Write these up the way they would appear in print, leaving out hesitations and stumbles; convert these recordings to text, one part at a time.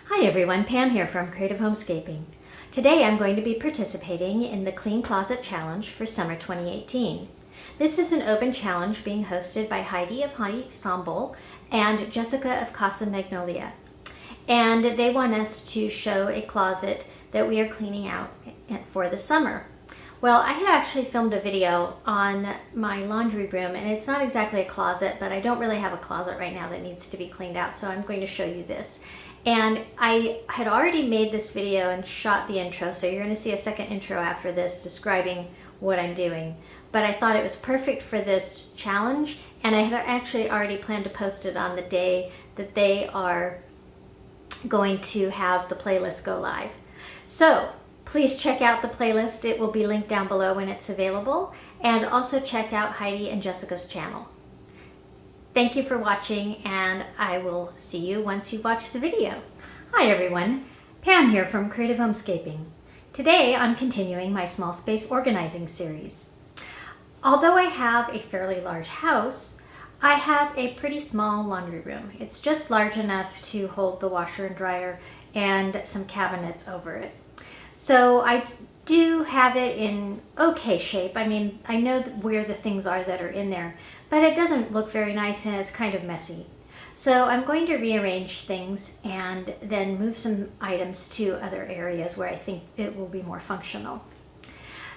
Hi everyone, Pam here from Creative Homescaping. Today I'm going to be participating in the Clean Closet Challenge for summer 2018. This is an open challenge being hosted by Heidi of Ensemble and Jessica of Casa Magnolia. And they want us to show a closet that we are cleaning out for the summer. Well, I had actually filmed a video on my laundry room, and it's not exactly a closet, but I don't really have a closet right now that needs to be cleaned out, so I'm going to show you this. And I had already made this video and shot the intro, so you're going to see a second intro after this describing what I'm doing. But I thought it was perfect for this challenge, and I had actually already planned to post it on the day that they are going to have the playlist go live. So please check out the playlist. It will be linked down below when it's available. And also check out Heidi and Jessica's channel. Thank you for watching, and I will see you once you watch the video. Hi everyone, Pam here from Creative Homescaping. Today I'm continuing my small space organizing series. Although I have a fairly large house, I have a pretty small laundry room. It's just large enough to hold the washer and dryer and some cabinets over it. So I do have it in okay shape. I mean, I know where the things are that are in there, but it doesn't look very nice and it's kind of messy. So I'm going to rearrange things and then move some items to other areas where I think it will be more functional.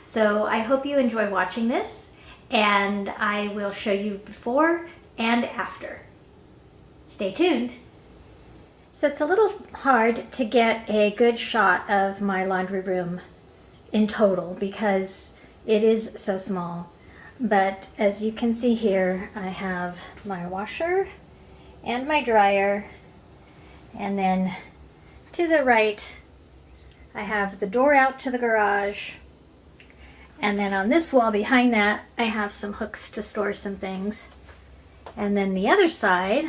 So I hope you enjoy watching this, and I will show you before and after. Stay tuned. So it's a little hard to get a good shot of my laundry room in total because it is so small. But as you can see here, I have my washer and my dryer, and then to the right I have the door out to the garage, and then on this wall behind that I have some hooks to store some things, and then the other side,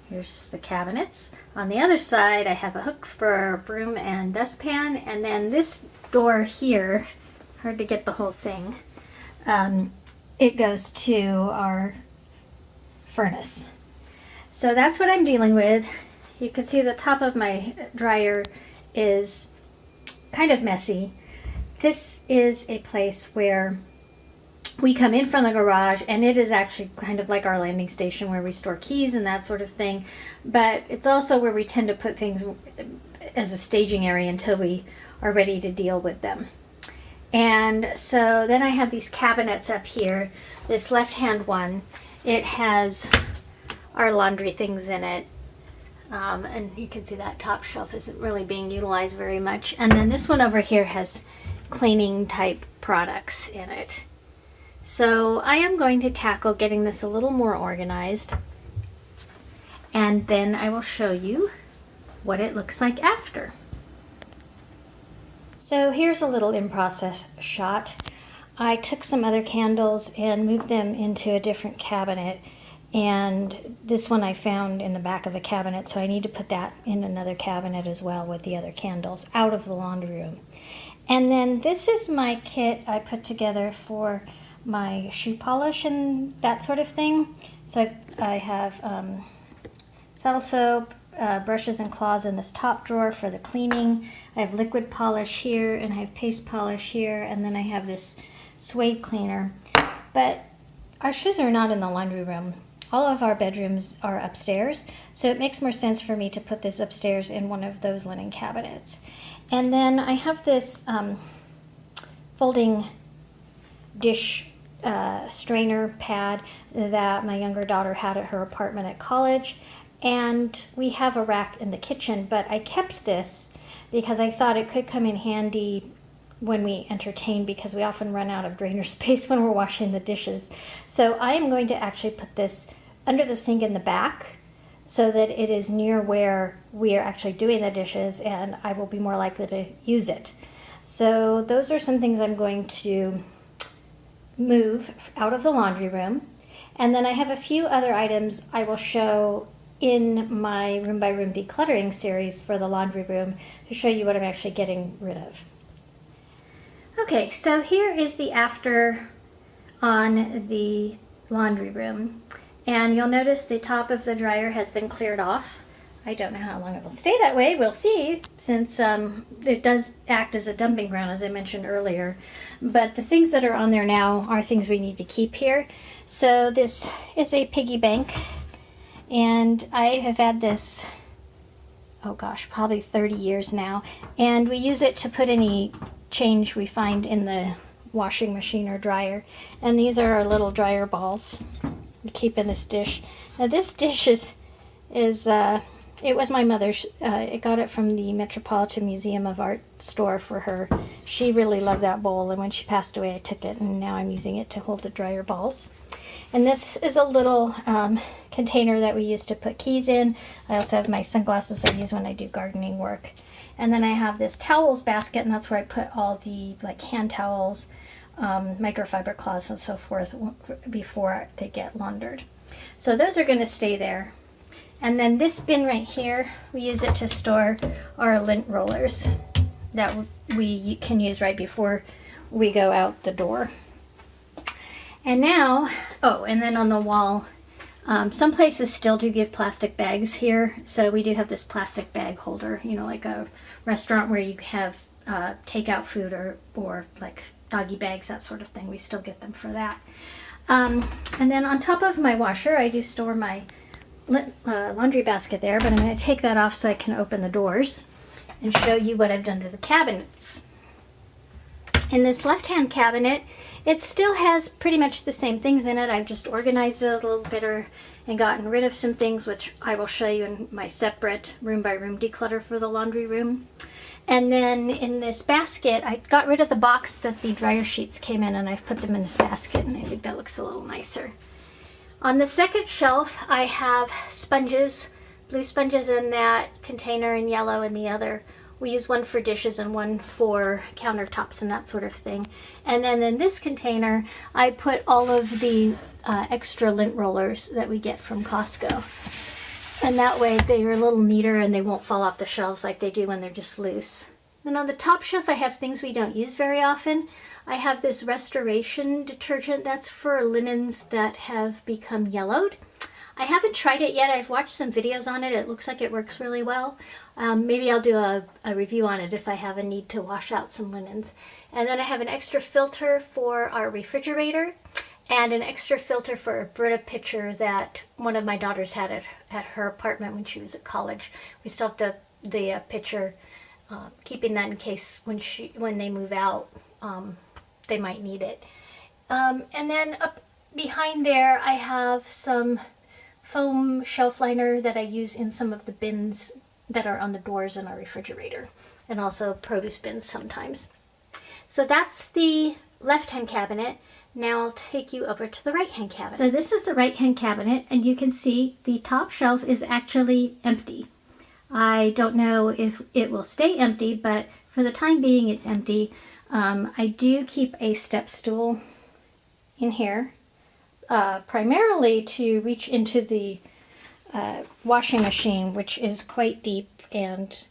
here's the cabinets. On the other side I have a hook for a broom and dustpan, and then this door here, hard to get the whole thing, it goes to our furnace. So that's what I'm dealing with. You can see the top of my dryer is kind of messy. This is a place where we come in from the garage, and it is actually kind of like our landing station where we store keys and that sort of thing, but it's also where we tend to put things as a staging area until we are ready to deal with them. And so then I have these cabinets up here. This left-hand one, it has our laundry things in it, and you can see that top shelf isn't really being utilized very much. And then this one over here has cleaning type products in it. So I am going to tackle getting this a little more organized, and then I will show you what it looks like after. So here's a little in-process shot. I took some other candles and moved them into a different cabinet, and this one I found in the back of a cabinet, so I need to put that in another cabinet as well with the other candles out of the laundry room. And then this is my kit I put together for my shoe polish and that sort of thing. So I have saddle soap, brushes and claws in this top drawer for the cleaning. I have liquid polish here, and I have paste polish here, and then I have this suede cleaner. But our shoes are not in the laundry room. All of our bedrooms are upstairs, so it makes more sense for me to put this upstairs in one of those linen cabinets. And then I have this folding dish strainer pad that my younger daughter had at her apartment at college, and we have a rack in the kitchen, but I kept this because I thought it could come in handy when we entertain, because we often run out of drainer space when we're washing the dishes. So I am going to actually put this under the sink in the back so that it is near where we are actually doing the dishes, and I will be more likely to use it. So those are some things I'm going to move out of the laundry room. And then I have a few other items I will show in my room by room decluttering series for the laundry room to show you what I'm actually getting rid of. Okay, so here is the after on the laundry room, and you'll notice the top of the dryer has been cleared off I don't know how long it will stay that way. We'll see, since it does act as a dumping ground, as I mentioned earlier. But the things that are on there now are things we need to keep here. So this is a piggy bank, and I have had this, oh gosh, probably 30 years now. And we use it to put any change we find in the washing machine or dryer. And these are our little dryer balls we keep in this dish. Now this dish is it was my mother's. I got it from the Metropolitan Museum of Art store for her. She really loved that bowl, and when she passed away I took it, and now I'm using it to hold the dryer balls. And this is a little container that we use to put keys in. I also have my sunglasses I use when I do gardening work. And then I have this towels basket, and that's where I put all the like hand towels, microfiber cloths and so forth before they get laundered. So those are going to stay there. And then this bin right here, we use it to store our lint rollers that we can use right before we go out the door. And now, oh, and then on the wall, some places still do give plastic bags here. So we do have this plastic bag holder, you know, like a restaurant where you have takeout food or like doggy bags, that sort of thing. We still get them for that. And then on top of my washer, I do store my laundry basket there, but I'm going to take that off so I can open the doors and show you what I've done to the cabinets. In this left-hand cabinet, it still has pretty much the same things in it. I've just organized it a little better and gotten rid of some things, which I will show you in my separate room-by-room declutter for the laundry room. And then in this basket, I got rid of the box that the dryer sheets came in, and I've put them in this basket, and I think that looks a little nicer. On the second shelf, I have sponges, blue sponges in that container and yellow in the other. We use one for dishes and one for countertops and that sort of thing. And then in this container, I put all of the extra lint rollers that we get from Costco. And that way they are a little neater and they won't fall off the shelves like they do when they're just loose. And on the top shelf, I have things we don't use very often. I have this restoration detergent that's for linens that have become yellowed. I haven't tried it yet. I've watched some videos on it. It looks like it works really well. Maybe I'll do a review on it if I have a need to wash out some linens. And then I have an extra filter for our refrigerator and an extra filter for a Brita pitcher that one of my daughters had at her apartment when she was at college. We still have the pitcher, keeping that in case when they move out, they might need it. And then up behind there, I have some foam shelf liner that I use in some of the bins that are on the doors in our refrigerator, and also produce bins sometimes. So that's the left-hand cabinet. Now I'll take you over to the right-hand cabinet. So this is the right-hand cabinet, and you can see the top shelf is actually empty. I don't know if it will stay empty, but for the time being it's empty. I do keep a step stool in here, primarily to reach into the washing machine, which is quite deep, and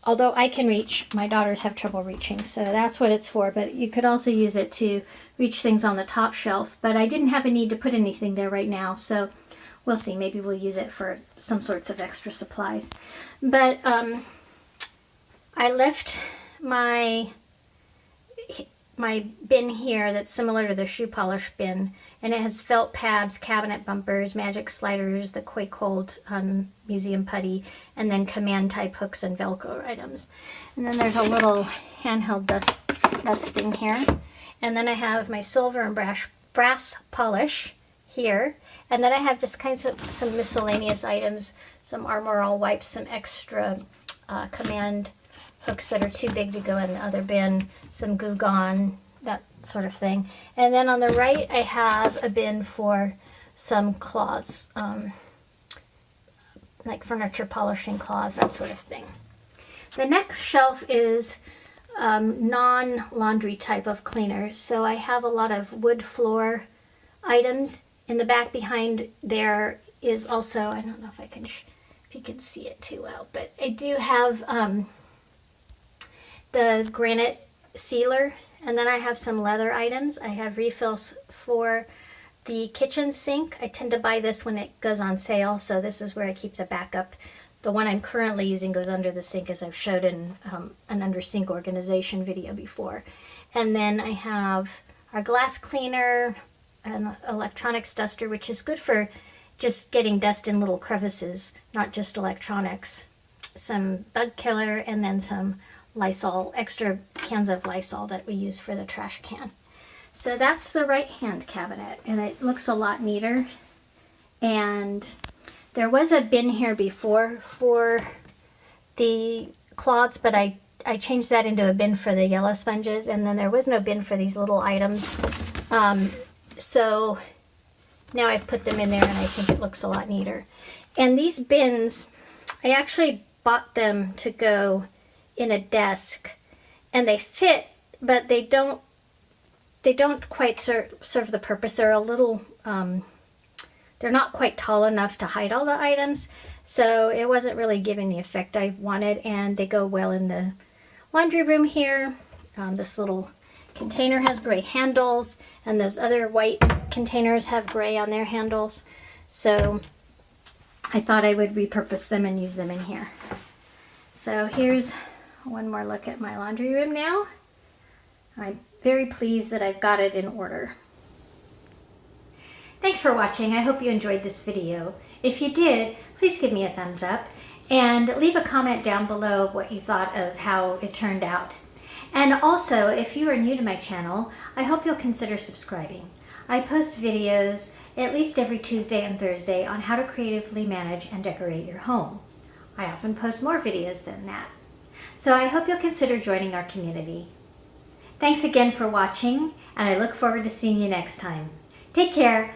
although I can reach, my daughters have trouble reaching, so that's what it's for. But you could also use it to reach things on the top shelf, but I didn't have a need to put anything there right now, so we'll see. Maybe we'll use it for some sorts of extra supplies. But I left my bin here that's similar to the shoe polish bin, and it has felt pads, cabinet bumpers, magic sliders, the Quake Hold museum putty, and then command type hooks and Velcro items. And then there's a little handheld dusting here. And then I have my silver and brass polish here. And then I have just kinds of some miscellaneous items, some Armor All wipes, some extra command hooks that are too big to go in the other bin, some Goo Gone, that sort of thing. And then on the right, I have a bin for some cloths, like furniture polishing cloths, that sort of thing. The next shelf is non-laundry type of cleaners. So I have a lot of wood floor items. In the back behind there is also, I don't know if if you can see it too well, but I do have the granite sealer, and then I have some leather items. I have refills for the kitchen sink. I tend to buy this when it goes on sale, so this is where I keep the backup The one I'm currently using goes under the sink, as I've showed in an under sink organization video before. And then I have our glass cleaner, an electronics duster, which is good for just getting dust in little crevices, not just electronics. Some bug killer, and then some Lysol, extra cans of Lysol that we use for the trash can. So that's the right hand cabinet, and it looks a lot neater. And there was a bin here before for the cloths, but I changed that into a bin for the yellow sponges, and then there was no bin for these little items. So now I've put them in there, and I think it looks a lot neater. And these bins, I actually bought them to go in a desk, and they fit, but they don't quite serve the purpose. They're a little, they're not quite tall enough to hide all the items, so it wasn't really giving the effect I wanted, and they go well in the laundry room here. This little container has gray handles, and those other white containers have gray on their handles, so I thought I would repurpose them and use them in here. So here's one more look at my laundry room now. I'm very pleased that I've got it in order. Thanks for watching. I hope you enjoyed this video. If you did, please give me a thumbs up and leave a comment down below of what you thought of how it turned out. And also, if you are new to my channel, I hope you'll consider subscribing. I post videos at least every Tuesday and Thursday on how to creatively manage and decorate your home. I often post more videos than that. So I hope you'll consider joining our community. Thanks again for watching, and I look forward to seeing you next time. Take care.